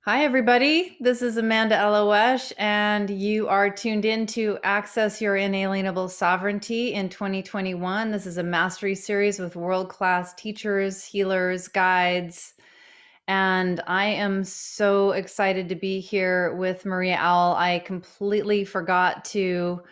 Hi, everybody. This is Amanda Elo'esh, and you are tuned in to Access Your Inalienable Sovereignty in 2021. This is a mastery series with world-class teachers, healers, guides, and I am so excited to be here with Maria Owl. I completely forgot to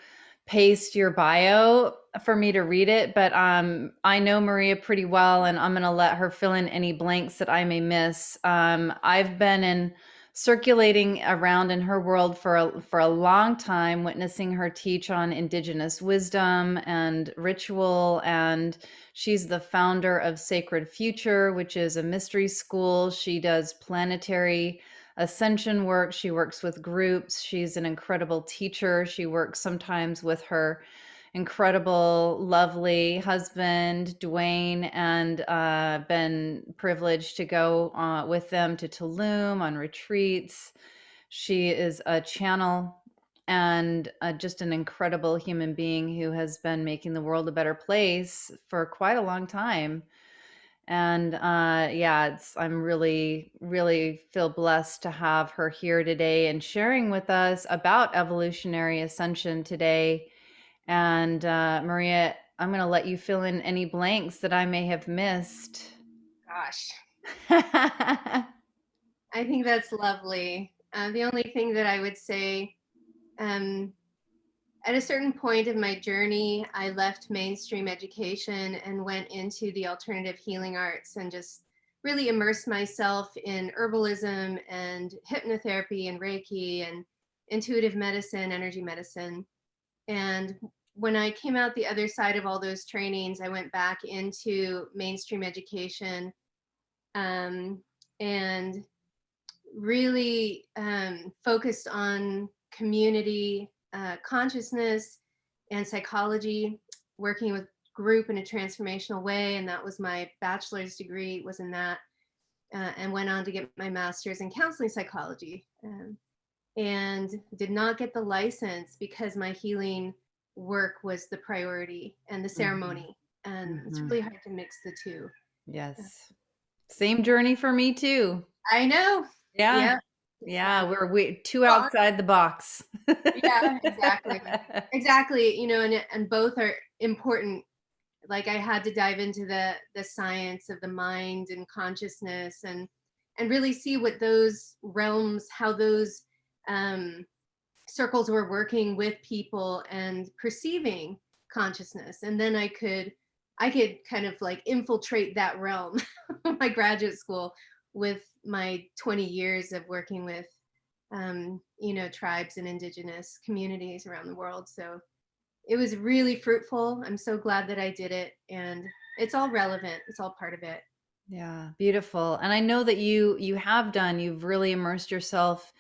paste your bio for me to read it, but I know Maria pretty well, and I'm going to let her fill in any blanks that I may miss. I've been in circulating around in her world for a long time, witnessing her teach on indigenous wisdom and ritual, and she's the founder of Sacred Future, which is a mystery school. She does planetary ascension work. She works with groups. She's an incredible teacher. She works sometimes with her incredible, lovely husband, Duane, and been privileged to go with them to Tulum on retreats. She is a channel and just an incredible human being who has been making the world a better place for quite a long time. And yeah, I'm really feel blessed to have her here today and sharing with us about evolutionary ascension today. And Maria, I'm going to let you fill in any blanks that I may have missed. Gosh, I think that's lovely. The only thing that I would say, um, at a certain point of my journey, I left mainstream education and went into the alternative healing arts and just really immersed myself in herbalism and hypnotherapy and Reiki and intuitive medicine, energy medicine. And when I came out the other side of all those trainings, I went back into mainstream education, um, and really focused on community consciousness and psychology, working with group in a transformational way. And that was my bachelor's degree, was in that, and went on to get my master's in counseling psychology. And did not get the license because my healing work was the priority and the Mhm. ceremony. And it's Mhm. really hard to mix the two. Yes. Same journey for me too. I know. Yeah. Yeah. Yeah, Yeah. we're two Well, outside the box. yeah, exactly. Exactly. And both are important. Like I had to dive into the science of the mind and consciousness and really see what those realms, how those um circles were working with people and perceiving consciousness. And then I could kind of like infiltrate that realm my graduate school with my 20 years of working with tribes and indigenous communities around the world. So it was really fruitful. I'm so glad that I did it, and it's all relevant. It's all part of it. Yeah, beautiful. And I know that you've really immersed yourself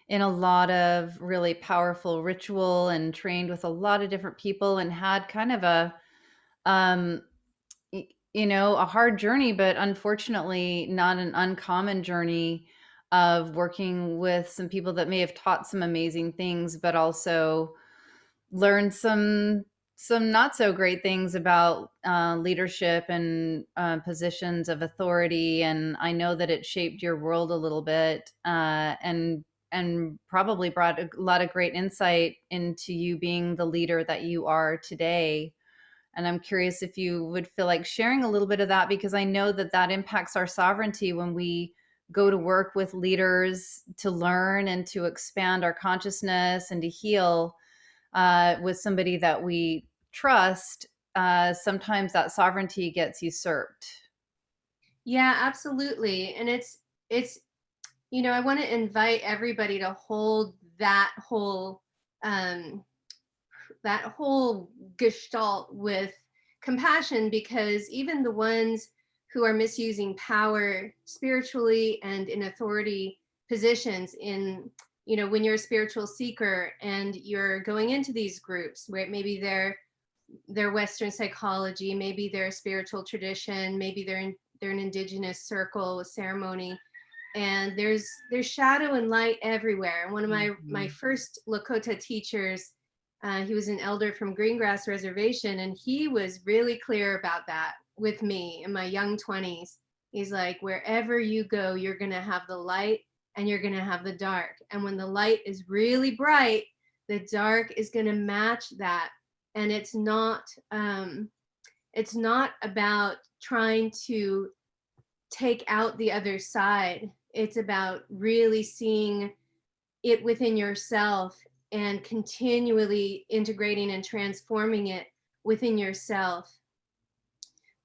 in a lot of really powerful ritual and trained with a lot of different people and had kind of um a hard journey, but unfortunately not an uncommon journey of working with some people that may have taught some amazing things, but also learned some not so great things about leadership and positions of authority. And I know that it shaped your world a little bit, and probably brought a lot of great insight into you being the leader that you are today. And I'm curious if you would feel like sharing a little bit of that, because I know that that impacts our sovereignty when we go to work with leaders to learn and to expand our consciousness and to heal with somebody that we trust. Sometimes that sovereignty gets usurped. Yeah, absolutely. And it's I want to invite everybody to hold um that whole gestalt with compassion, because even the ones who are misusing power spiritually and in authority positions, in when you're a spiritual seeker and you're going into these groups where maybe they're Western psychology, maybe they're a spiritual tradition, maybe they're an indigenous circle with ceremony, and there's shadow and light everywhere. And one of my Mhm. first Lakota teachers, he was an elder from Greengrass Reservation, and he was really clear about that with me in my young 20s. He's like, wherever you go, you're gonna have the light and you're going to have the dark. And when the light is really bright, the dark is going to match that. And it's not about trying to take out the other side. It's about really seeing it within yourself and continually integrating and transforming it within yourself.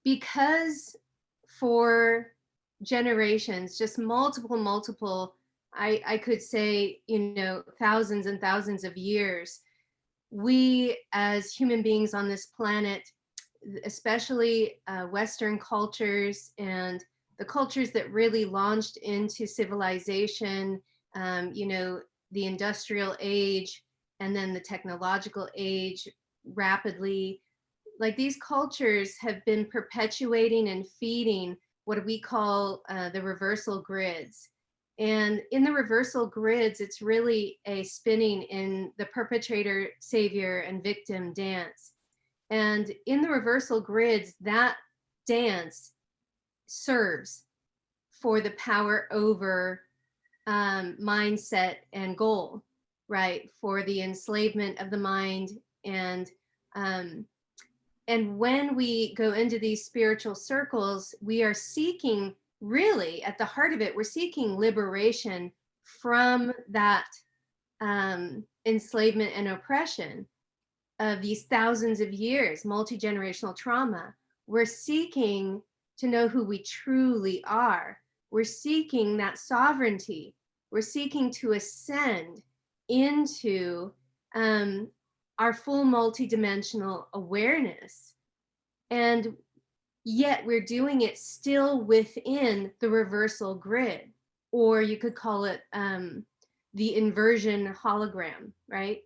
Because for generations, just multiple, I could say, thousands and thousands of years, we as human beings on this planet, especially Western cultures and the cultures that really launched into civilization, the industrial age and then the technological age rapidly, like these cultures have been perpetuating and feeding what we call the reversal grids. And in the reversal grids, it's really a spinning in the perpetrator, savior, and victim dance. And in the reversal grids, that dance serves for the power over mindset and goal, right? For the enslavement of the mind. And when we go into these spiritual circles, we are seeking, really at the heart of it, we're seeking liberation from that enslavement and oppression of these thousands of years, multi-generational trauma. We're seeking to know who we truly are. We're seeking that sovereignty. We're seeking to ascend into our full multidimensional awareness. And yet we're doing it still within the reversal grid, or you could call it the inversion hologram, right?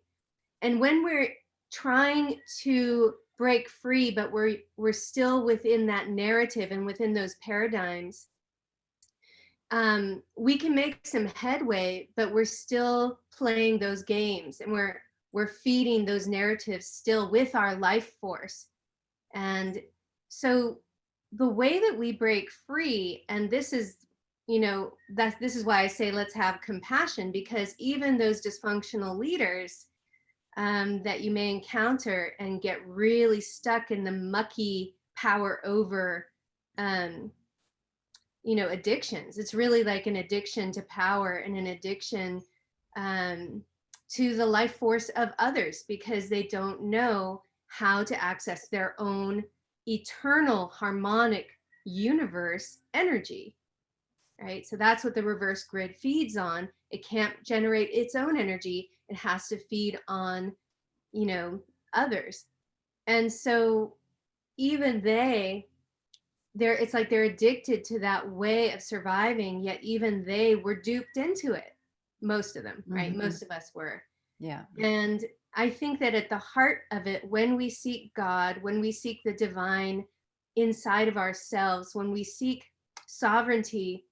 And when we're trying to break free, but we're still within that narrative and within those paradigms, we can make some headway, but we're still playing those games, and we're feeding those narratives still with our life force. And so the way that we break free, and this is why I say let's have compassion, because even those dysfunctional leaders that you may encounter and get really stuck in the mucky power over addictions. It's really like an addiction to power and an addiction to the life force of others, because they don't know how to access their own eternal harmonic universe energy, right? So that's what the reverse grid feeds on. It can't generate its own energy. It has to feed on, others. And so even it's like they're addicted to that way of surviving, yet even they were duped into it. Most of them, right? Mm-hmm. Most of us were. Yeah. And I think that at the heart of it, when we seek God, when we seek the divine inside of ourselves, when we seek sovereignty,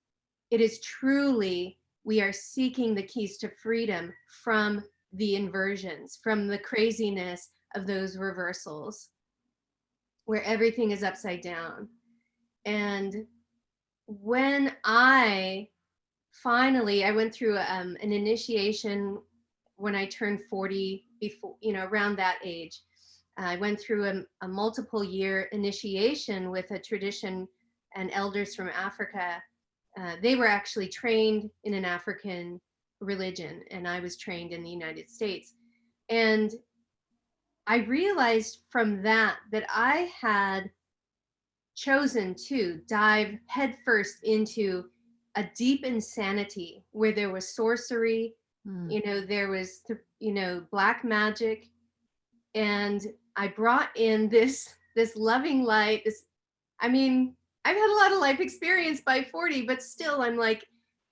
it is truly, we are seeking the keys to freedom from the inversions, from the craziness of those reversals, where everything is upside down. And when I went through an initiation when I turned 40, before, around that age. I went through a multiple year initiation with a tradition and elders from Africa. They were actually trained in an African religion, and I was trained in the United States. And I realized from that I had chosen to dive headfirst into a deep insanity where there was sorcery, there was, black magic. And I brought in this loving light, I've had a lot of life experience by 40, but still I'm like,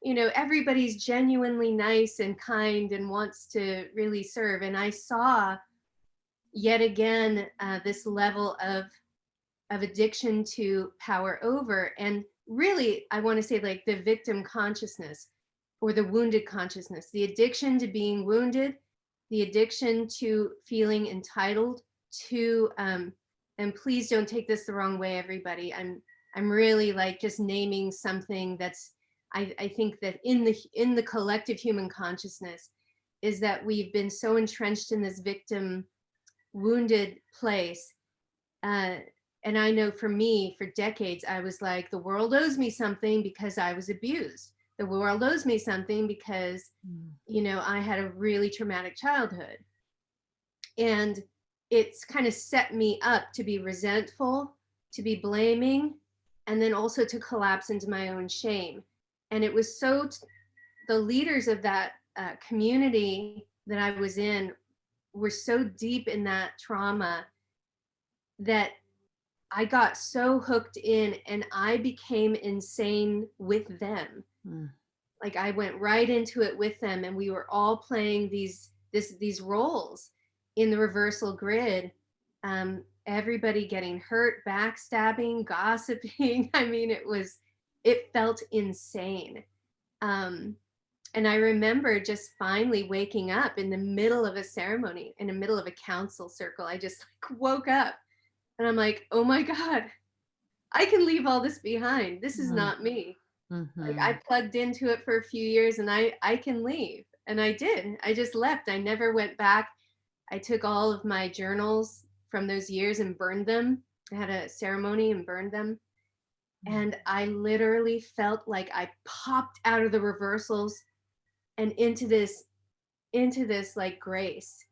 everybody's genuinely nice and kind and wants to really serve. And I saw yet again this level of addiction to power over. And really, I want to say like the victim consciousness or the wounded consciousness, the addiction to being wounded, the addiction to feeling entitled to, and please don't take this the wrong way, everybody. I'm really like just naming something that's I think that in the collective human consciousness is that we've been so entrenched in this victim wounded place. uh, and I know for me, for decades, I was like, the world owes me something because I was abused. The world owes me something because, Mm. I had a really traumatic childhood. And it's kind of set me up to be resentful, to be blaming, and then also to collapse into my own shame. And it was the leaders of that community that I was in were so deep in that trauma that I got so hooked in and I became insane with them. Mm. Like I went right into it with them, and we were all playing these roles in the reversal grid. Everybody getting hurt, backstabbing, gossiping. I mean, it felt insane. Um, and I remember just finally waking up in the middle of a ceremony, in the middle of a council circle. I just like woke up and I'm like, oh my God, I can leave all this behind. This is Mm. not me. Like I Mhm. plugged into it for a few years and I can leave. And I did. I just left. I never went back. I took all of my journals from those years and burned them. I had a ceremony and burned them. And I literally felt like I popped out of the reversals and into this like grace.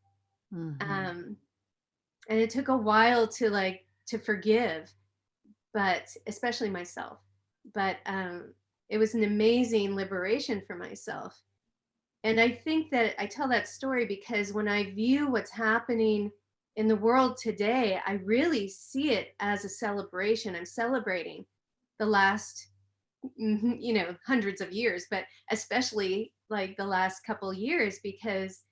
Mhm. Um and it took a while to forgive, but especially myself. But it was an amazing liberation for myself. And I think that I tell that story because when I view what's happening in the world today, I really see it as a celebration. I'm celebrating the last, hundreds of years, but especially like the last couple years, because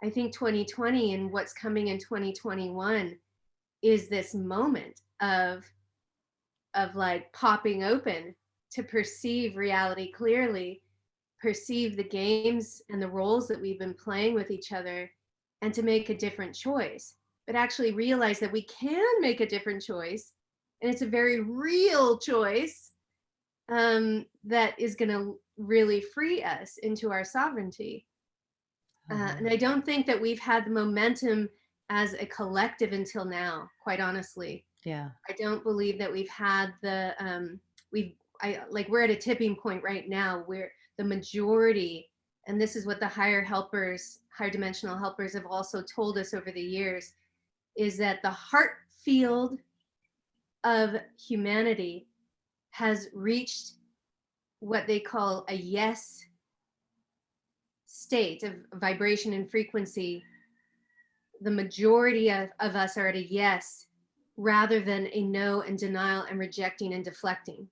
I think 2020 and what's coming in 2021 is this moment of like popping open to perceive reality clearly, perceive the games and the roles that we've been playing with each other, and to make a different choice. But actually realize that we can make a different choice, and it's a very real choice that is going to really free us into our sovereignty. And I don't think that we've had the momentum as a collective until now, quite honestly. Yeah. I don't believe that we've had we've I like we're at a tipping point right now where the majority, and this is what the higher dimensional helpers have also told us over the years, is that the heart field of humanity has reached what they call a yes state of vibration and frequency. The majority of us are at a yes rather than a no and denial and rejecting and deflecting.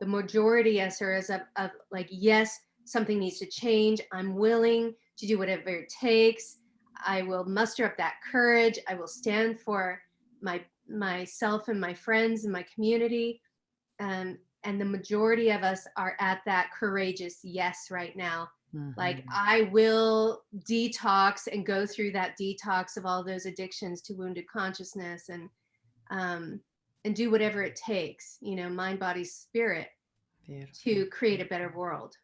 The majority of us are of like, yes, something needs to change. I'm willing to do whatever it takes. I will muster up that courage. I will stand for myself and my friends and my community. And the majority of us are at that courageous yes right now. Like, Mhm. I will detox and go through that detox of all those addictions to wounded consciousness, um, and do whatever it takes, mind, body, spirit, Beautiful. to create a better world.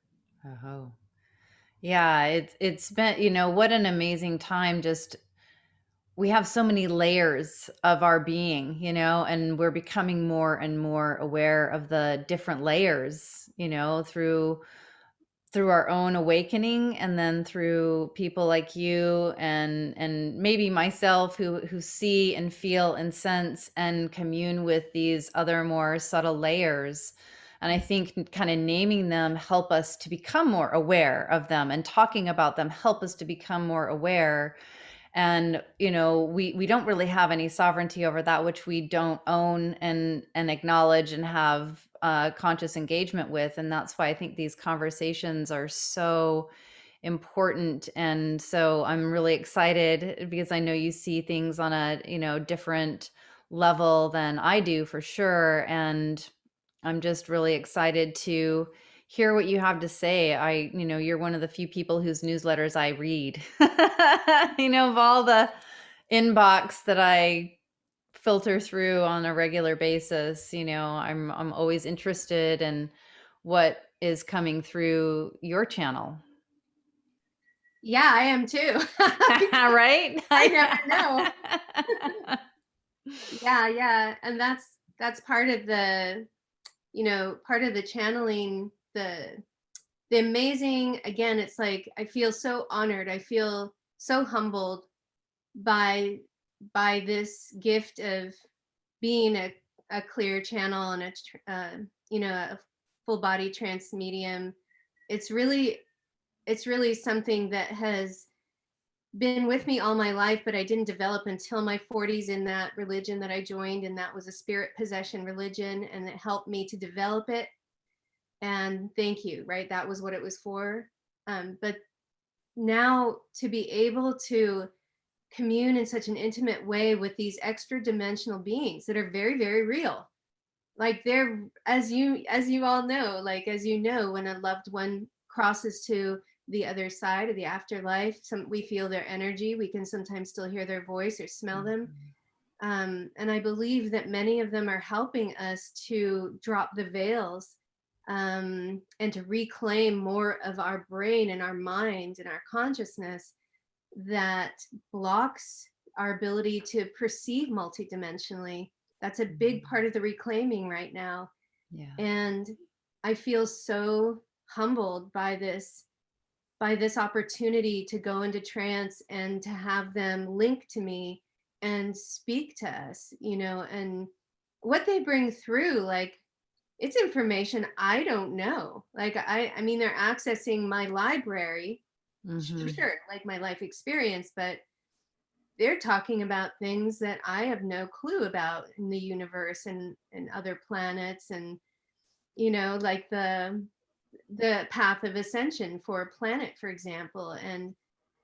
Oh. Yeah, it's been, what an amazing time. Just we have so many layers of our being, and we're becoming more and more aware of the different layers, through our own awakening, and then through people like you and maybe myself who see and feel and sense and commune with these other more subtle layers. And I think kind of naming them help us to become more aware of them, and talking about them help us to become more aware. And we don't really have any sovereignty over that which we don't own and acknowledge and have conscious engagement with. And that's why I think these conversations are so important. And so I'm really excited because I know you see things on a different level than I do, for sure. And I'm just really excited to hear what you have to say. You're one of the few people whose newsletters I read. Of all the inbox that I filter through on a regular basis, I'm always interested in what is coming through your channel. Yeah, I am too. Right? I never know. Yeah. And that's part of the, part of the channeling, the amazing, again, it's like I feel so honored. I feel so humbled by this gift of being a clear channel and a full body trance medium. It's really something that has been with me all my life, but I didn't develop until my 40s in that religion that I joined, and that was a spirit possession religion, and it helped me to develop it. And thank you, right? That was what it was for. But now to be able to commune in such an intimate way with these extra dimensional beings that are very, very real. Like they're, as you all know, like as you know, when a loved one crosses to the other side of the afterlife, we feel their energy. We can sometimes still hear their voice or smell them. And I believe that many of them are helping us to drop the veils, and to reclaim more of our brain and our mind and our consciousness that blocks our ability to perceive multidimensionally. That's a big part of the reclaiming right now. Yeah. And I feel so humbled by this opportunity to go into trance and to have them link to me and speak to us, and what they bring through, like, it's information I don't know. Like I mean, they're accessing my library, sure, like my life experience, but they're talking about things that I have no clue about in the universe and other planets, and like the path of ascension for a planet, for example. And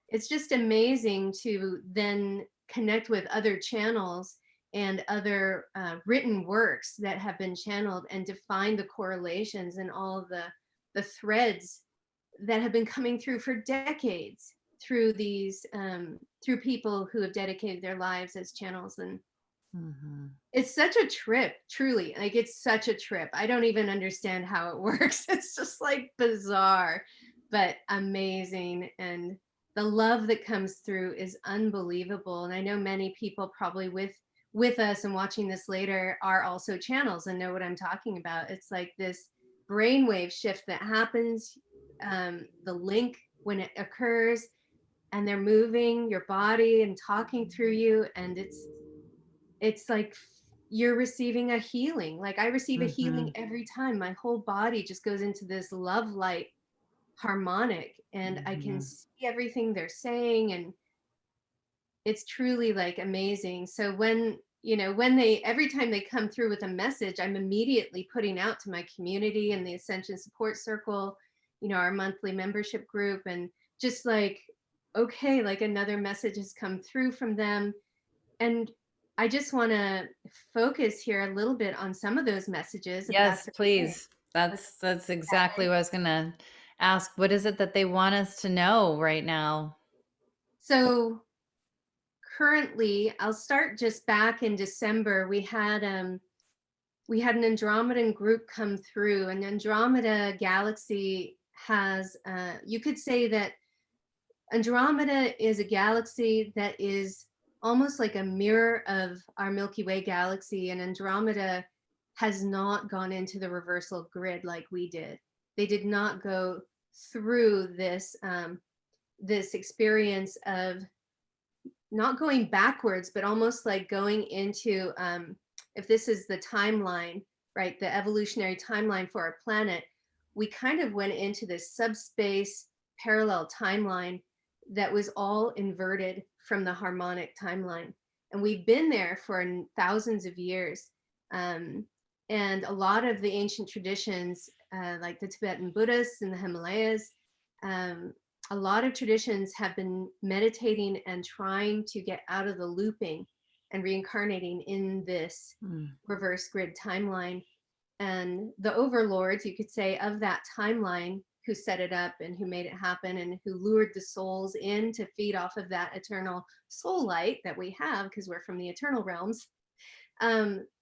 it's just amazing to then connect with other channels and other written works that have been channeled, and to find the correlations and all of the threads that have been coming through for decades through through people who have dedicated their lives as channels. And it's such a trip, truly. Like, it's such a trip. I don't even understand how it works. It's just like bizarre, but amazing. And the love that comes through is unbelievable. And I know many people probably with us and watching this later are also channels and know what I'm talking about. It's like this brainwave shift that happens, the link when it occurs, and they're moving your body and talking through you, and it's like you're receiving a healing. Like, I receive a healing every time. My whole body just goes into this love light harmonic, and I can see everything they're saying, and it's truly like amazing. So when they every time they come through with a message, I'm immediately putting out to my community and the Ascension Support Circle, our monthly membership group, and just like, okay, like another message has come through from them. And I just want to focus here a little bit on some of those messages, if Yes, that's okay. please. That's exactly what I was gonna ask. What is it that they want us to know right now? So currently, I'll start just back in December. We had an Andromedan group come through. An Andromeda galaxy has, you could say that Andromeda is a galaxy that is almost like a mirror of our Milky Way galaxy, and Andromeda has not gone into the reversal grid like we did. They did not go through this experience of not going backwards, but almost like going into, if this is the timeline, right, the evolutionary timeline for our planet, we kind of went into this subspace parallel timeline that was all inverted from the harmonic timeline. And we've been there for thousands of years. And a lot of the ancient traditions, like the Tibetan Buddhists in the Himalayas, a lot of traditions have been meditating and trying to get out of the looping and reincarnating in this reverse grid timeline. And the overlords, you could say, of that timeline, who set it up and who made it happen and who lured the souls in to feed off of that eternal soul light that we have, because we're from the eternal realms,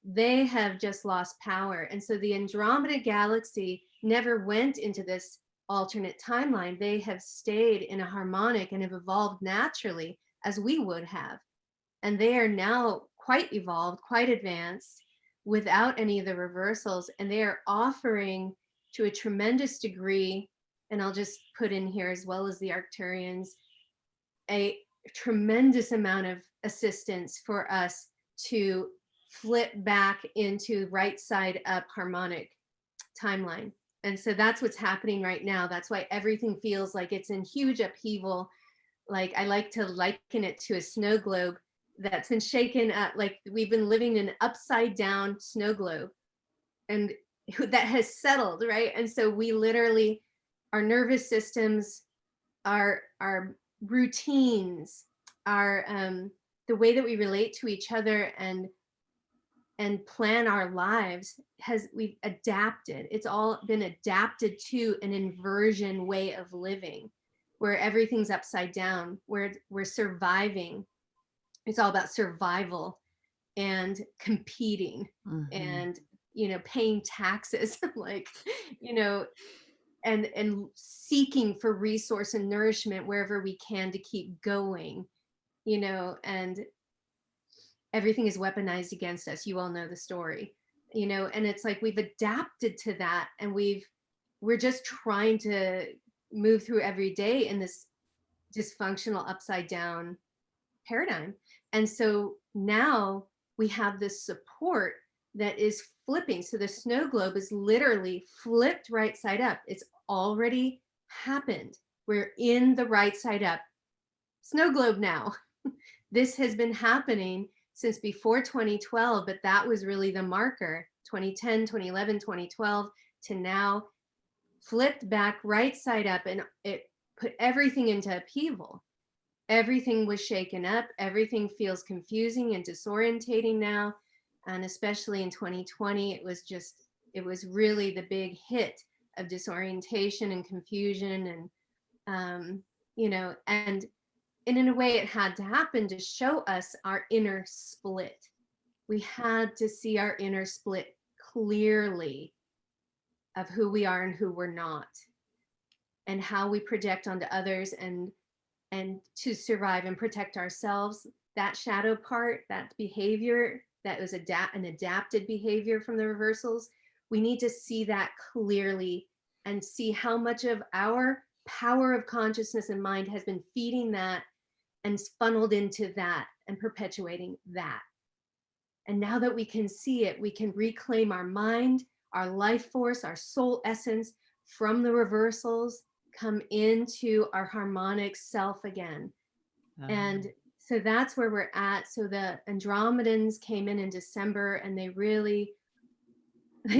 they have just lost power. And so the Andromeda galaxy never went into this alternate timeline. They have stayed in a harmonic and have evolved naturally as we would have. And they are now quite evolved, quite advanced, without any of the reversals. And they are offering to a tremendous degree, and I'll just put in here as well as the Arcturians, a tremendous amount of assistance for us to flip back into right side up harmonic timeline. And so that's what's happening right now. That's why everything feels like it's in huge upheaval. Like I like to liken it to a snow globe that's been shaken up. Like we've been living in an upside down snow globe, and that has settled, right? And so we literally, our nervous systems, our routines, our the way that we relate to each other and plan our lives we've adapted. It's all been adapted to an inversion way of living, where everything's upside down, where we're surviving. It's all about survival and competing and, paying taxes, like, and seeking for resource and nourishment wherever we can to keep going, and everything is weaponized against us. You all know the story, and it's like we've adapted to that, and we're just trying to move through every day in this dysfunctional upside down paradigm. And so now we have this support that is flipping. So the snow globe is literally flipped right side up. It's already happened. We're in the right side up snow globe now. This has been happening since before 2012, but that was really the marker. 2010, 2011, 2012 to now, flipped back right side up, and it put everything into upheaval. Everything was shaken up. Everything feels confusing and disorientating now. And especially in 2020, it was really the big hit of disorientation and confusion. And, and in a way it had to happen to show us our inner split. We had to see our inner split clearly of who we are and who we're not, and how we project onto others and to survive and protect ourselves. That shadow part, that behavior that was an adapted behavior from the reversals, we need to see that clearly and see how much of our power of consciousness and mind has been feeding that and funneled into that and perpetuating that. And now that we can see it, we can reclaim our mind, our life force, our soul essence from the reversals, come into our harmonic self again. And so that's where we're at. So the Andromedans came in December, and they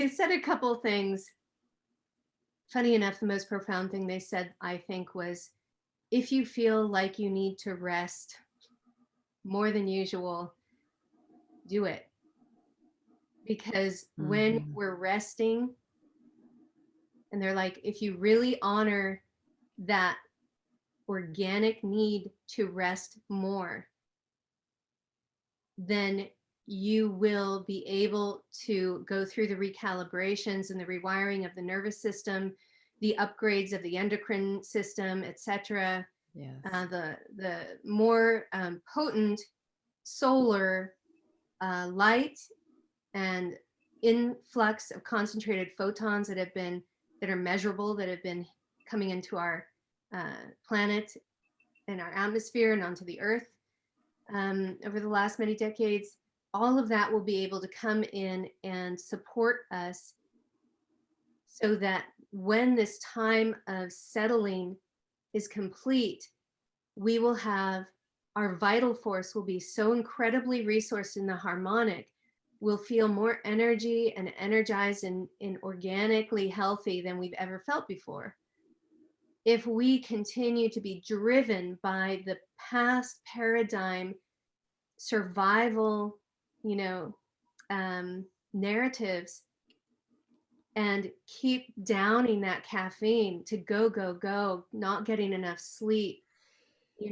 said a couple things. Funny enough, the most profound thing they said, I think, was, if you feel like you need to rest more than usual, do it. Because when we're resting, and they're like, if you really honor that organic need to rest more, then you will be able to go through the recalibrations and the rewiring of the nervous system, the upgrades of the endocrine system, etc. Yes. The more potent solar light and influx of concentrated photons that are measurable, that have been coming into our planet and our atmosphere and onto the earth over the last many decades, all of that will be able to come in and support us, so that when this time of settling is complete, we will have, our vital force will be so incredibly resourced in the harmonic. We'll feel more energy and energized and organically healthy than we've ever felt before. If we continue to be driven by the past paradigm survival, narratives, and keep downing that caffeine to go, not getting enough sleep,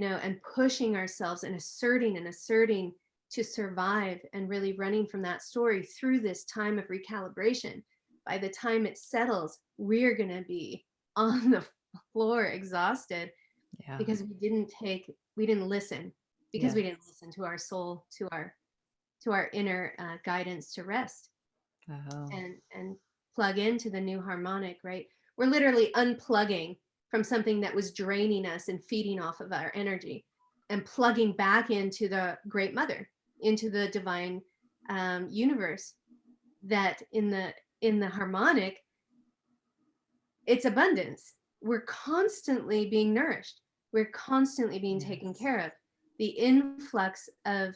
and pushing ourselves and asserting to survive and really running from that story through this time of recalibration. By the time it settles, we're going to be on the floor exhausted Yeah. because we didn't listen, because we didn't listen to our soul, to our inner guidance to rest Oh. and plug into the new harmonic, right? We're literally unplugging from something that was draining us and feeding off of our energy, and plugging back into the Great Mother, into the divine universe, that in the harmonic, it's abundance. We're constantly being nourished. We're constantly being taken care of. The influx of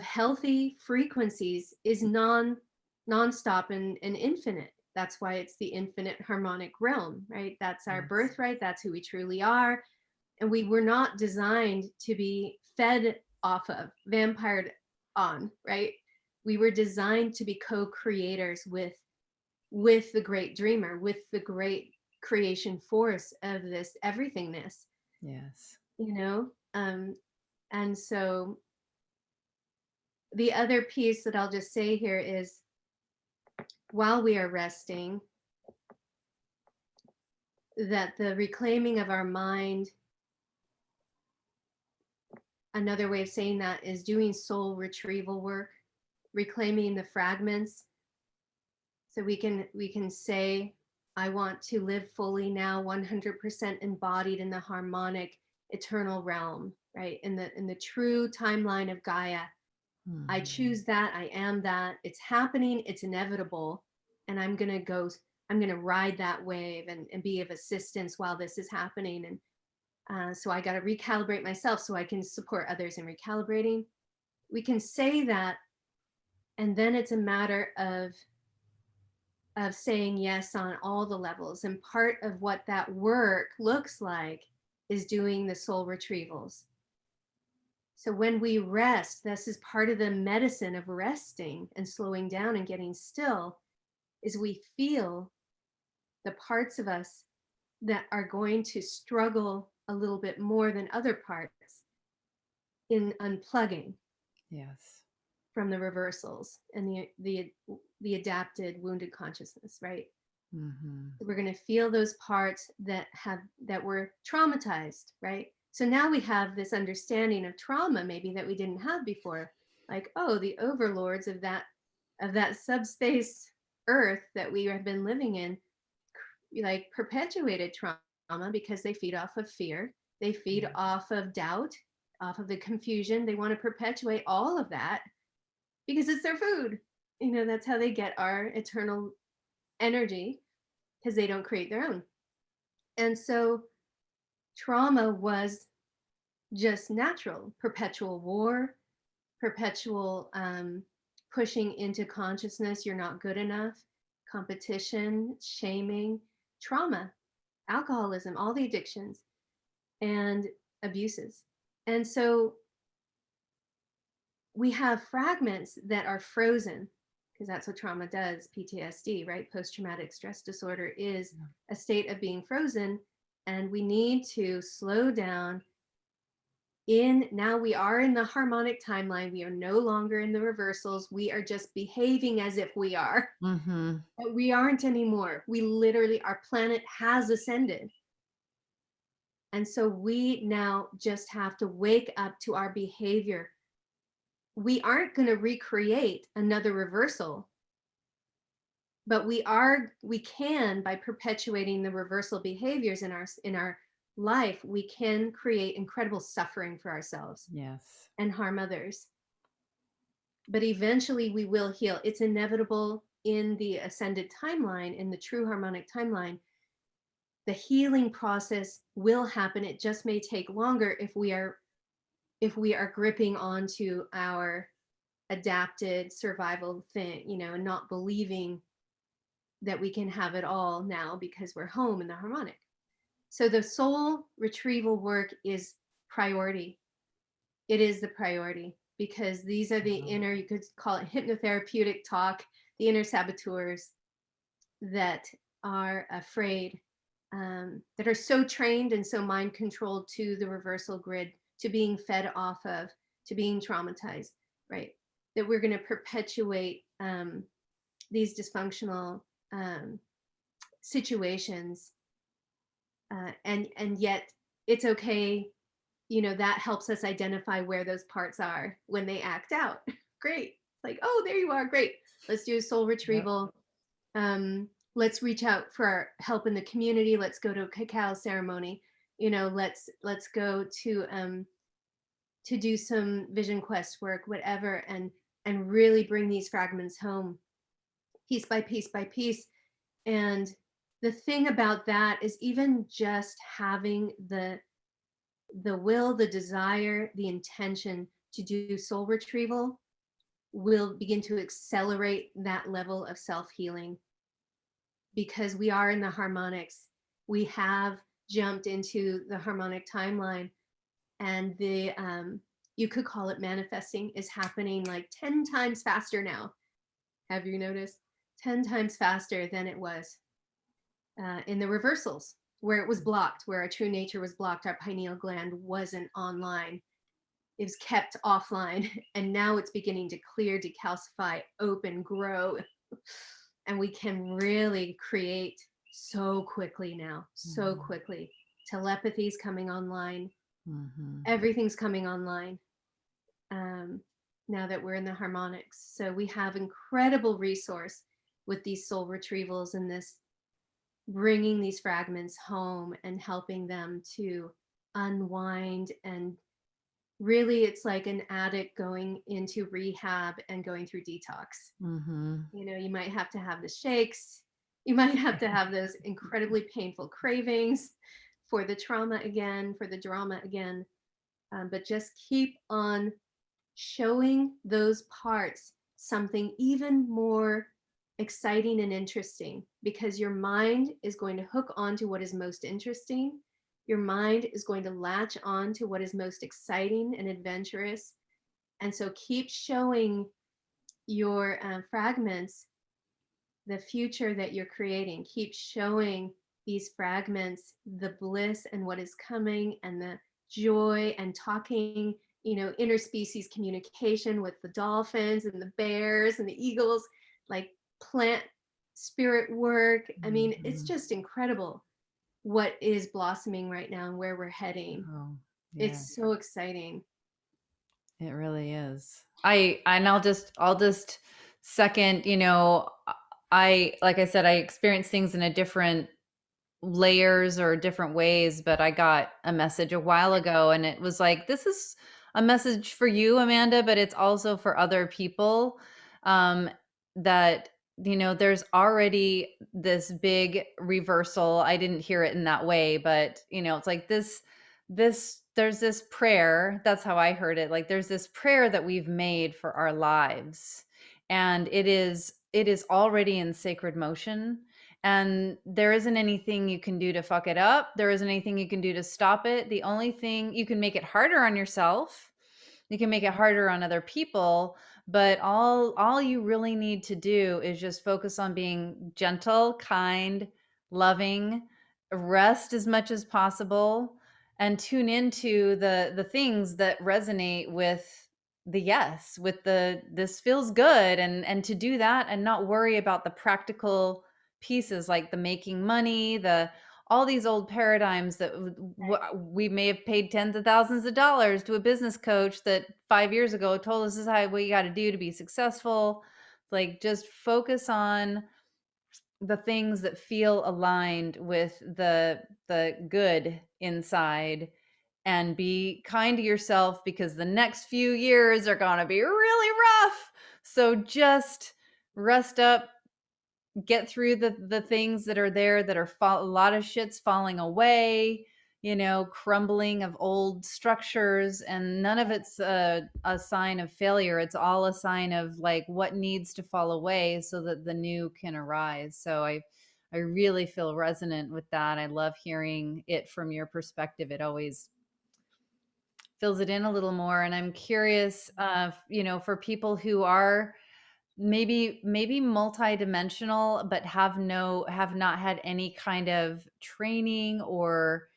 healthy frequencies is nonstop and infinite. That's why it's the infinite harmonic realm, right? That's our birthright. That's who we truly are. And we were not designed to be fed off of, vampired on, right? We were designed to be co-creators with the great dreamer, with the great creation force of this everythingness. Yes. And so the other piece that I'll just say here is, while we are resting, that the reclaiming of our mind, another way of saying that is doing soul retrieval work, reclaiming the fragments. So we can say, I want to live fully now, 100% embodied in the harmonic eternal realm, right? In the true timeline of Gaia. I choose that, I am that, it's happening, it's inevitable. And I'm gonna ride that wave and be of assistance while this is happening. And so I got to recalibrate myself so I can support others in recalibrating. We can say that, and then it's a matter of saying yes on all the levels. And part of what that work looks like is doing the soul retrievals. So when we rest, this is part of the medicine of resting and slowing down and getting still, is we feel the parts of us that are going to struggle a little bit more than other parts in unplugging. Yes. From the reversals and the adapted wounded consciousness, right? So we're going to feel those parts that were traumatized, right? So now we have this understanding of trauma maybe that we didn't have before, like, oh, the overlords of that subspace earth that we have been living in, like, perpetuated trauma because they feed off of fear, they feed off of doubt, off of the confusion. They want to perpetuate all of that because it's their food. That's how they get our eternal energy, because they don't create their own. And so trauma was just natural, perpetual war, perpetual pushing into consciousness, you're not good enough, competition, shaming, trauma, alcoholism, all the addictions and abuses. And so we have fragments that are frozen, because that's what trauma does. PTSD, right? Post-traumatic stress disorder is a state of being frozen, and we need to slow down. Now we are in the harmonic timeline. We are no longer in the reversals. We are just behaving as if we are. But we aren't anymore. We literally, our planet has ascended. And so we now just have to wake up to our behavior. We aren't going to recreate another reversal, but we can, by perpetuating the reversal behaviors in our life, we can create incredible suffering for ourselves. Yes. And harm others. But eventually we will heal. It's inevitable in the ascended timeline, in the true harmonic timeline. The healing process will happen. It just may take longer if we are gripping onto our adapted survival thing, and not believing that we can have it all now because we're home in the harmonic. So the soul retrieval work is priority. It is the priority, because these are the inner, you could call it hypnotherapeutic talk, the inner saboteurs that are afraid, that are so trained and so mind controlled to the reversal grid, to being fed off of, to being traumatized. right? That we're going to perpetuate these dysfunctional situations, and yet it's okay. That helps us identify where those parts are when they act out. Great. Like, oh, there you are. Great. Let's do a soul Yep. retrieval. Let's reach out for help in the community. Let's go to a cacao ceremony. Let's go to do some vision quest work, whatever, and really bring these fragments home, piece by piece by piece. And the thing about that is, even just having the will, the desire, the intention to do soul retrieval will begin to accelerate that level of self-healing, because we are in the harmonics. We have jumped into the harmonic timeline, and the you could call it manifesting is happening like 10 times faster now. Have you noticed? 10 times faster than it was in the reversals, where it was blocked, where our true nature was blocked. Our pineal gland wasn't online. It was kept offline. And now it's beginning to clear, decalcify, open, grow. And we can really create so quickly now, so quickly. Telepathy's coming online. Everything's coming online now that we're in the harmonics. So we have incredible resource with these soul retrievals and this bringing these fragments home and helping them to unwind. And really, it's like an addict going into rehab and going through detox. You might have to have the shakes. You might have to have those incredibly painful cravings for the trauma again, for the drama again. But just keep on showing those parts something even more exciting and interesting, because your mind is going to hook onto what is most interesting. Your mind is going to latch on to what is most exciting and adventurous. And so keep showing your fragments the future that you're creating. Keep showing these fragments the bliss and what is coming, and the joy, and talking, interspecies communication with the dolphins and the bears and the eagles, like plant spirit work. I mean, it's just incredible what is blossoming right now and where we're heading. Yeah. It's so exciting. It really is. I'll just second, like I said, I experienced things in a different layers or different ways, but I got a message a while ago, and it was like, this is a message for you, Amanda, but it's also for other people. That, there's already this big reversal. I didn't hear it in that way, but it's like there's this prayer. That's how I heard it. Like, there's this prayer that we've made for our lives, and it is already in sacred motion. And there isn't anything you can do to fuck it up. There isn't anything you can do to stop it. The only thing, you can make it harder on yourself. You can make it harder on other people, but all you really need to do is just focus on being gentle, kind, loving, rest as much as possible, and tune into the things that resonate with the yes, with the this feels good, and to do that and not worry about the practical pieces, like the making money, the all these old paradigms that we may have paid tens of thousands of dollars to a business coach that 5 years ago told us this is what you got to do to be successful. Like, just focus on the things that feel aligned with the good inside, and be kind to yourself, because the next few years are going to be really rough. So just rest up, get through the things that are there that are a lot of shit's falling away, crumbling of old structures, and none of it's a sign of failure. It's all a sign of like what needs to fall away so that the new can arise. So I really feel resonant with that. I love hearing it from your perspective. It always fills it in a little more. And I'm curious, for people who are maybe multidimensional, but have not had any kind of training or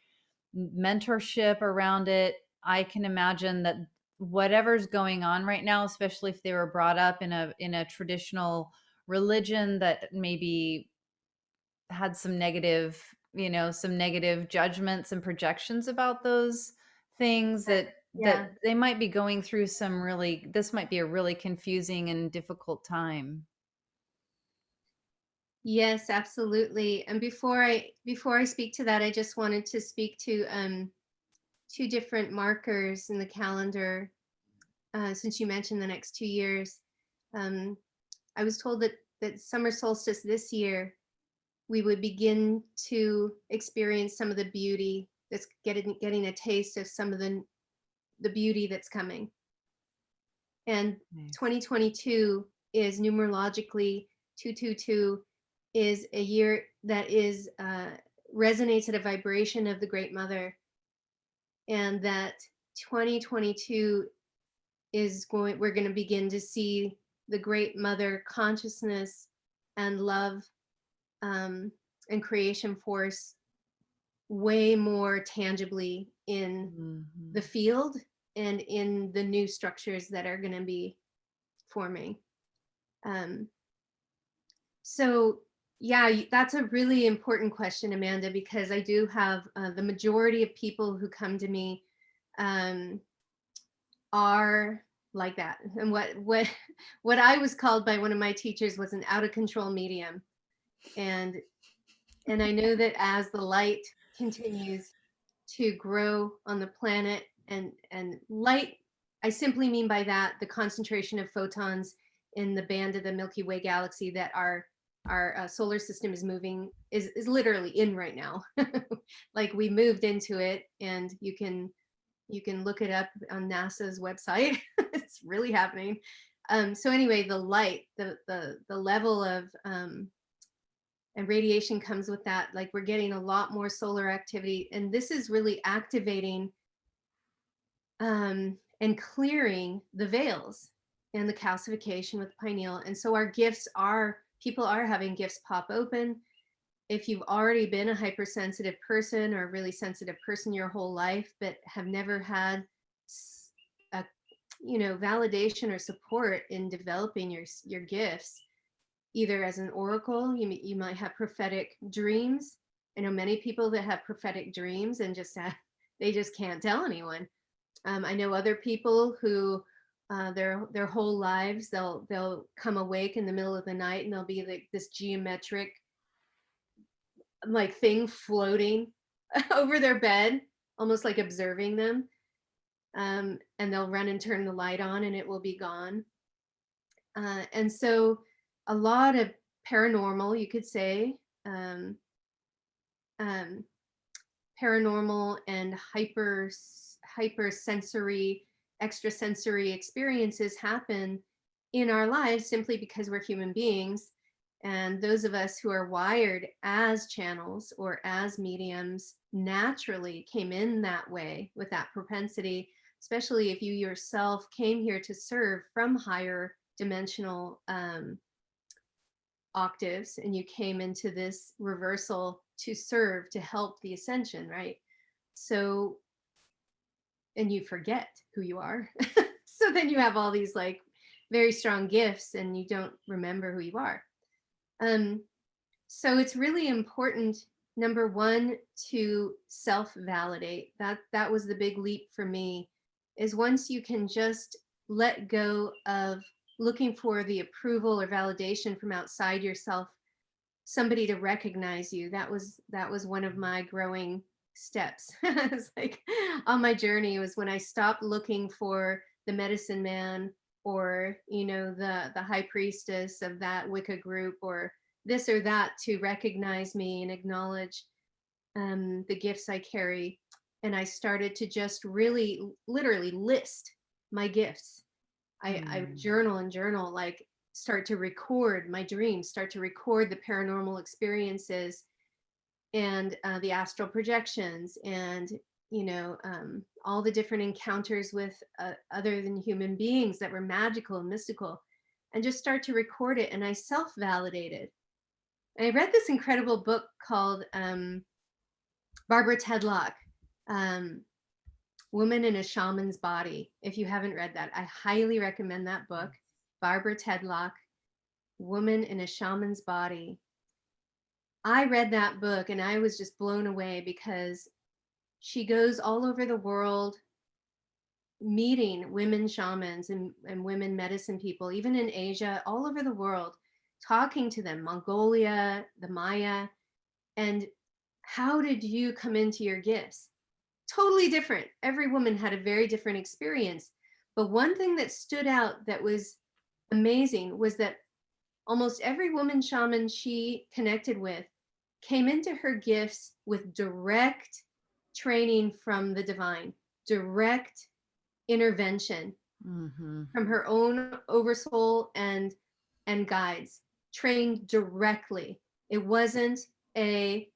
mentorship around it. I can imagine that whatever's going on right now, especially if they were brought up in a traditional religion that maybe had some negative, some negative judgments and projections about those things, that Yeah. they might be going through this might be a really confusing and difficult time. Yes, absolutely. And before I speak to that, I just wanted to speak to two different markers in the calendar. Since you mentioned the next 2 years, um, I was told that summer solstice this year, we would begin to experience some of the beauty that's getting a taste of some of the beauty that's coming. And Nice. 2022 is numerologically 222 is a year that is resonates at a vibration of the Great Mother, and that 2022 we're going to begin to see the Great Mother consciousness and love, um, and creation force way more tangibly in the Mhm. field and in the new structures that are going to be forming. Um, so, yeah, that's a really important question, Amanda, because I do have the majority of people who come to me um, are like that. And what I was called by one of my teachers was an out of control medium. And I know that as the light continues to grow on the planet, and light, I simply mean by that the concentration of photons in the band of the Milky Way galaxy that our solar system is moving is literally in right now. Like, we moved into it, and you can look it up on NASA's website. It's really happening. So anyway, the light, the level of and radiation comes with that. Like, we're getting a lot more solar activity, and this is really activating and clearing the veils and the calcification with pineal. And so our gifts are people are having gifts pop open. If you've already been a hypersensitive person or a really sensitive person your whole life, but have never had a validation or support in developing your gifts, either as an oracle, you might have prophetic dreams. I know many people that have prophetic dreams and they just can't tell anyone. I know other people who their whole lives they'll come awake in the middle of the night, and there'll be like this geometric like thing floating over their bed, almost like observing them. And they'll run and turn the light on, and it will be gone. And so, a lot of paranormal, you could say, um, um, paranormal and hypersensory, extrasensory experiences happen in our lives simply because we're human beings. And those of us who are wired as channels or as mediums naturally came in that way with that propensity, especially if you yourself came here to serve from higher dimensional octaves, and you came into this reversal to serve, to help the ascension, right? So, and you forget who you are. So then you have all these like very strong gifts, and you don't remember who you are. um so it's really important, number one, to self-validate. That was the big leap for me, is once you can just let go of looking for the approval or validation from outside yourself, somebody to recognize you. That was one of my growing steps. It's like on my journey was when I stopped looking for the medicine man, or the high priestess of that Wicca group, or this or that, to recognize me and acknowledge the gifts I carry. And I started to just really literally list my gifts. I Mm. journal and journal, like start to record my dreams, start to record the paranormal experiences, and the astral projections, and all the different encounters with other than human beings that were magical and mystical, and just start to record it. And I self-validated. And I read this incredible book called Barbara Tedlock, um, Woman in a Shaman's Body. If you haven't read that, I highly recommend that book. Barbara Tedlock, Woman in a Shaman's Body. I read that book and I was just blown away because she goes all over the world meeting women shamans and women medicine people, even in Asia, all over the world, talking to them, Mongolia, the Maya, and how did you come into your gifts? Totally different. Every woman had a very different experience. But one thing that stood out that was amazing was that almost every woman shaman she connected with came into her gifts with direct training from the divine, direct intervention from her own oversoul and guides, trained directly. It wasn't a,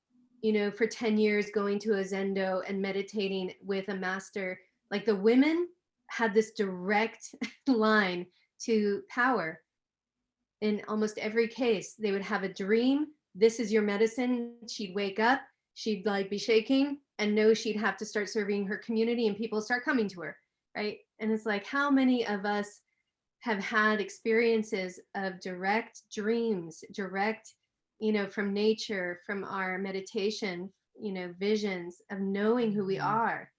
for 10 years going to a zendo and meditating with a master. Like the women had this direct line to power. In almost every case, they would have a dream. This is your medicine. She'd wake up, she'd like be shaking and know she'd have to start serving her community and people start coming to her, right? And it's like, how many of us have had experiences of direct dreams, direct, from nature, from our meditation, visions of knowing who we are.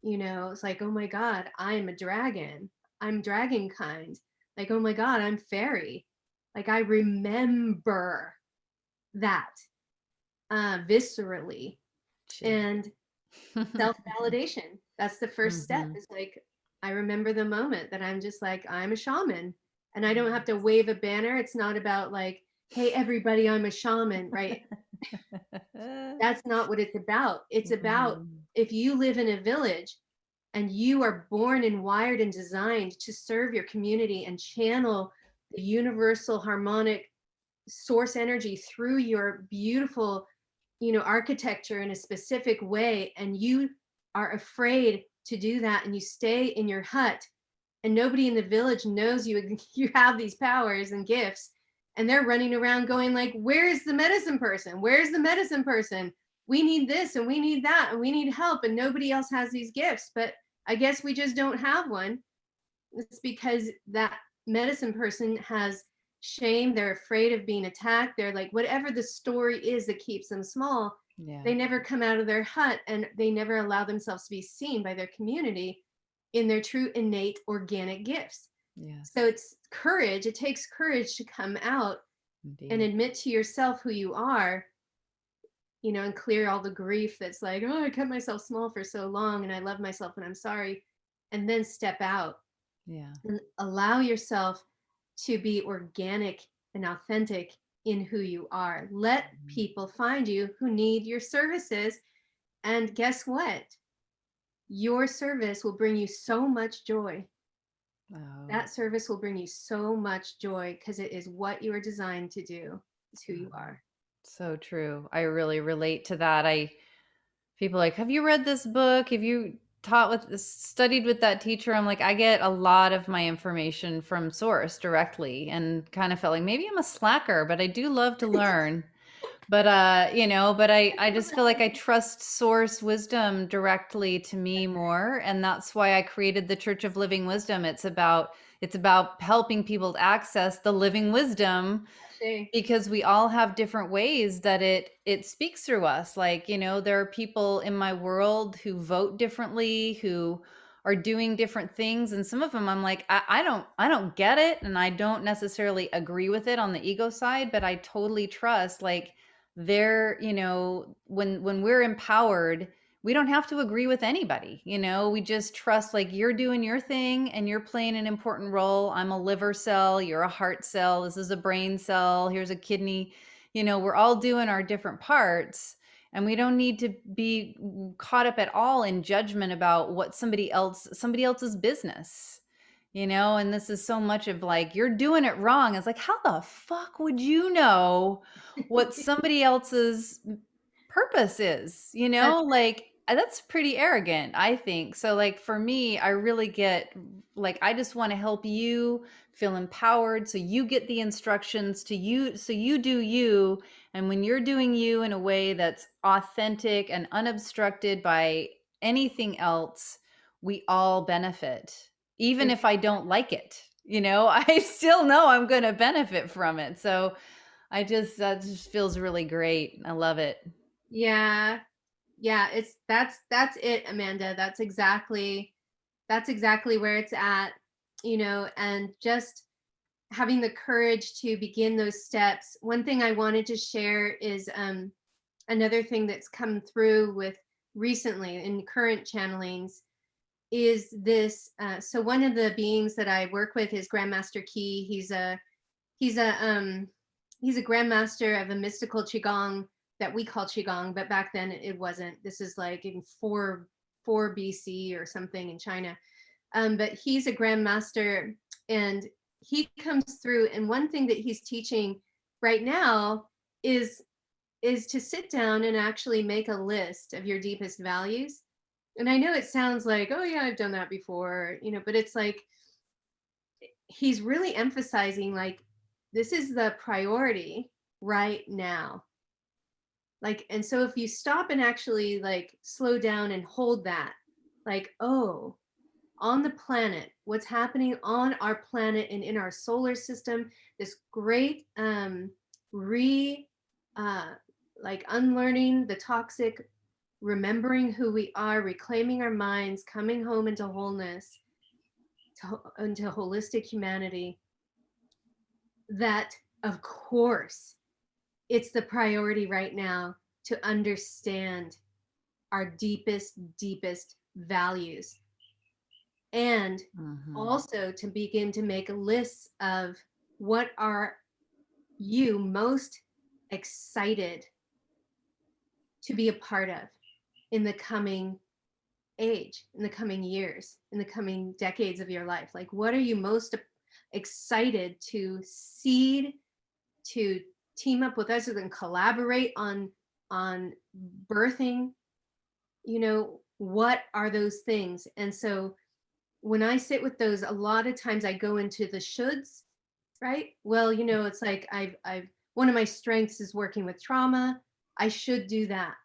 It's like, oh my God, I'm a dragon. I'm dragon kind. Like, oh my God, I'm fairy. Like, I remember that viscerally. And self-validation. That's the first step. Is like, I remember the moment that I'm just like, I'm a shaman. And I don't have to wave a banner. It's not about like, hey, everybody, I'm a shaman, right? That's not what it's about. It's about if you live in a village and you are born and wired and designed to serve your community and channel the universal harmonic source energy through your beautiful, architecture in a specific way, and you are afraid to do that and you stay in your hut and nobody in the village knows you have these powers and gifts, and they're running around going like, where's the medicine person? Where's the medicine person? We need this and we need that and we need help, and nobody else has these gifts, but I guess we just don't have one. It's because that medicine person has shame. They're afraid of being attacked. They're like, whatever the story is that keeps them small, they never come out of their hut and they never allow themselves to be seen by their community in their true innate organic gifts. So it's courage. It takes courage to come out and admit to yourself who you are, and clear all the grief that's like, oh, I kept myself small for so long and I love myself and I'm sorry. And then step out. And allow yourself to be organic and authentic in who you are. Let people find you who need your services. And guess what? Your service will bring you so much joy. That service will bring you so much joy because it is what you are designed to do. It's who you are. So true. I really relate to that. People are like, have you read this book? Have you studied with that teacher? I'm like, I get a lot of my information from source directly, and kind of felt like maybe I'm a slacker, but I do love to learn. But I just feel like I trust source wisdom directly to me more, and that's why I created the Church of Living Wisdom. It's about helping people to access the living wisdom, because we all have different ways that it speaks through us. Like, there are people in my world who vote differently, who are doing different things, and some of them I'm like, I don't get it, and I don't necessarily agree with it on the ego side, but I totally trust, like, they're, when we're empowered, we don't have to agree with anybody. We just trust, like, you're doing your thing and you're playing an important role. I'm a liver cell, you're a heart cell, this is a brain cell, here's a kidney. We're all doing our different parts, and we don't need to be caught up at all in judgment about what somebody else's business. And this is so much of like, you're doing it wrong. It's like, how the fuck would you know what somebody else's purpose is? Like, that's pretty arrogant, I think. So, like, for me, I really get, like, I just want to help you feel empowered, so you get the instructions to you, so you do you. And when you're doing you in a way that's authentic and unobstructed by anything else, we all benefit. Even if I don't like it, I still know I'm going to benefit from it. So that just feels really great. I love it. Yeah. Yeah, that's it, Amanda. That's exactly where it's at, and just having the courage to begin those steps. One thing I wanted to share is another thing that's come through with recently in current channelings is this. So one of the beings that I work with is Grandmaster Key. He's a he's a grandmaster of a mystical qigong that we call qigong, but back then it wasn't. This is like in 4 BC or something in China. But he's a grandmaster, and he comes through. And one thing that he's teaching right now is to sit down and actually make a list of your deepest values. And I know it sounds like, oh yeah, I've done that before, but it's like he's really emphasizing like this is the priority right now. Like, and so if you stop and actually like slow down and hold that, like, oh, on the planet, what's happening on our planet and in our solar system, this great re like unlearning the toxic, remembering who we are, reclaiming our minds, coming home into wholeness, into holistic humanity, that of course it's the priority right now to understand our deepest values, and also to begin to make lists of what are you most excited to be a part of in the coming age, in the coming years, in the coming decades of your life. Like, what are you most excited to seed, to team up with us and collaborate on birthing? What are those things? And so when I sit with those, a lot of times I go into the shoulds, right? Well, it's like I've one of my strengths is working with trauma. I should do that,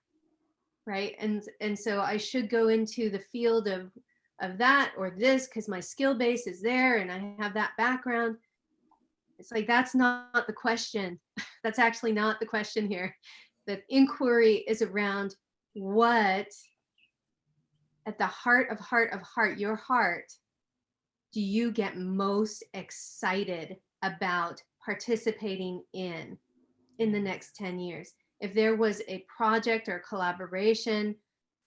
right? And so I should go into the field of that or this because my skill base is there and I have that background. It's like that's not the question. That's actually not the question here. The inquiry is around what at the heart of your heart, do you get most excited about participating in the next 10 years? If there was a project or collaboration,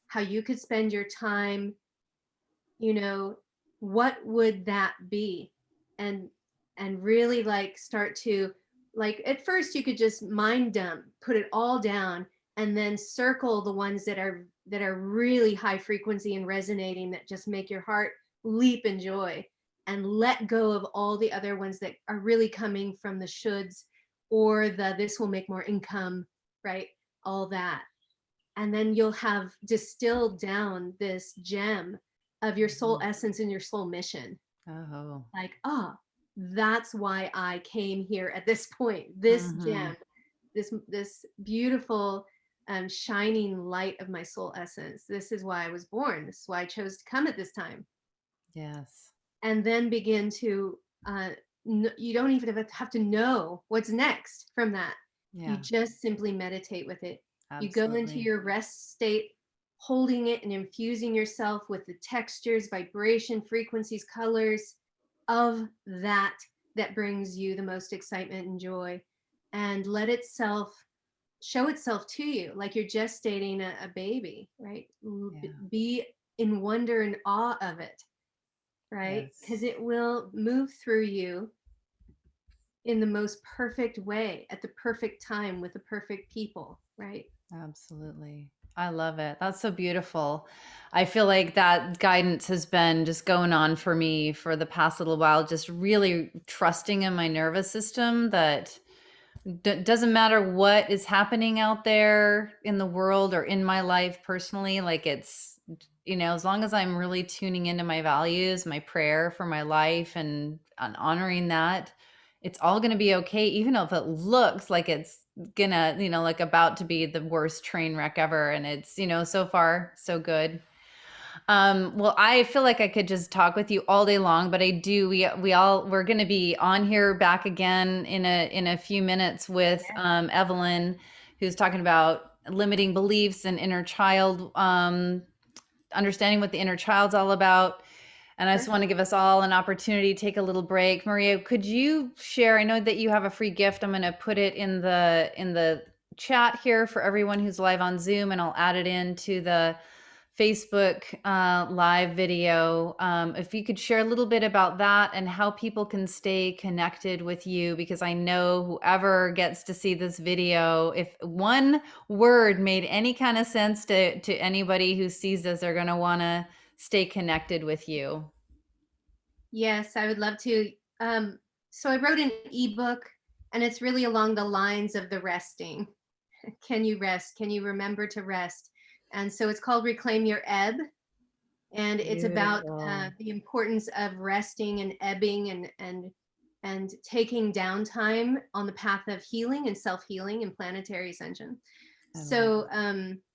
how you could spend your time, what would that be? And really like start to, like, at first you could just mind dump, put it all down, and then circle the ones that are really high frequency and resonating, that just make your heart leap in joy, and let go of all the other ones that are really coming from the shoulds or the this will make more income, right? All that. And then you'll have distilled down this gem of your soul essence and your soul mission. Oh. Like, oh, that's why I came here at this point. This gem, this beautiful shining light of my soul essence. This is why I was born. This is why I chose to come at this time. Yes. And then begin to you don't even have to know what's next from that. Yeah. You just simply meditate with it. Absolutely. You go into your rest state, holding it and infusing yourself with the textures, vibration, frequencies, colors of that brings you the most excitement and joy, and let itself show itself to you like you're gestating a baby, right? Yeah. Be in wonder and awe of it, right? Because it will move through you in the most perfect way at the perfect time with the perfect people, right? Absolutely. I love it. That's so beautiful. I feel like that guidance has been just going on for me for the past little while, just really trusting in my nervous system that doesn't matter what is happening out there in the world or in my life personally, like it's, as long as I'm really tuning into my values, my prayer for my life and honoring that, it's all going to be okay, even if it looks like it's gonna, like about to be the worst train wreck ever. And it's, so far so good. Well, I feel like I could just talk with you all day long, but I do. We're going to be on here back again in a few minutes with Evelyn, who's talking about limiting beliefs and inner child, understanding what the inner child's all about. And I just want to give us all an opportunity to take a little break. Maria, could you share? I know that you have a free gift. I'm going to put it in the chat here for everyone who's live on Zoom, and I'll add it into the Facebook live video. If you could share a little bit about that and how people can stay connected with you, because I know whoever gets to see this video, if one word made any kind of sense to anybody who sees this, they're going to want to stay connected with you. Yes, I would love to. So I wrote an ebook, and it's really along the lines of the resting. Can you rest? Can you remember to rest? And so it's called Reclaim Your Ebb. And it's about the importance of resting and ebbing and taking downtime on the path of healing and self-healing and planetary ascension. So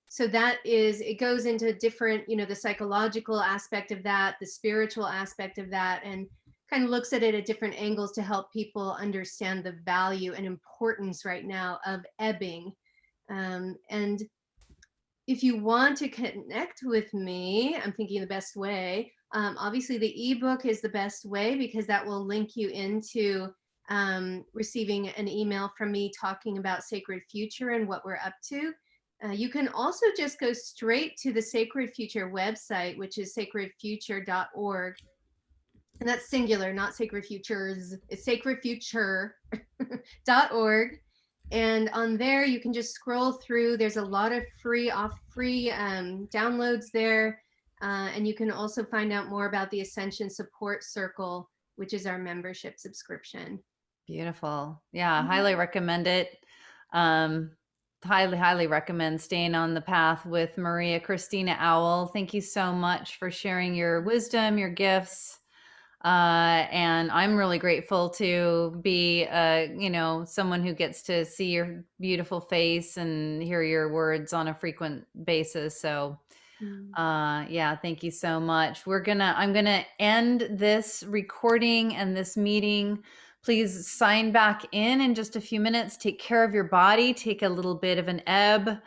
so that is, it goes into different, the psychological aspect of that, the spiritual aspect of that, and kind of looks at it at different angles to help people understand the value and importance right now of ebbing. And if you want to connect with me, I'm thinking the best way. Obviously, the ebook is the best way because that will link you into receiving an email from me talking about Sacred Future and what we're up to. You can also just go straight to the Sacred Future website, which is sacredfuture.org. And that's singular, not Sacred Futures. It's sacredfuture.org. And on there, you can just scroll through. There's a lot of free downloads there. And you can also find out more about the Ascension Support Circle, which is our membership subscription. Beautiful. Yeah, highly recommend it. Highly recommend staying on the path with Maria Christina Owl. Thank you so much for sharing your wisdom, your gifts. And I'm really grateful to be, someone who gets to see your beautiful face and hear your words on a frequent basis. So, yeah, thank you so much. I'm gonna end this recording and this meeting. Please sign back in just a few minutes. Take care of your body. Take a little bit of an ebb,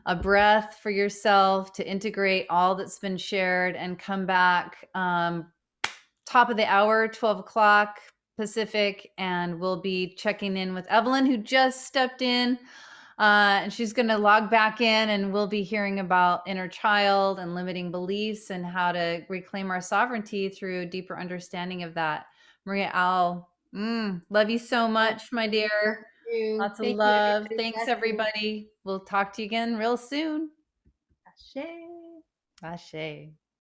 a breath for yourself to integrate all that's been shared, and come back. Top of the hour, 12 o'clock Pacific, and we'll be checking in with Evelyn, who just stepped in, and she's going to log back in, and we'll be hearing about inner child and limiting beliefs and how to reclaim our sovereignty through a deeper understanding of that. Maria Owl, love you so much, my dear. Lots of Thank you, love. everybody. Thanks, everybody. We'll talk to you again real soon. Ashe. Ashe.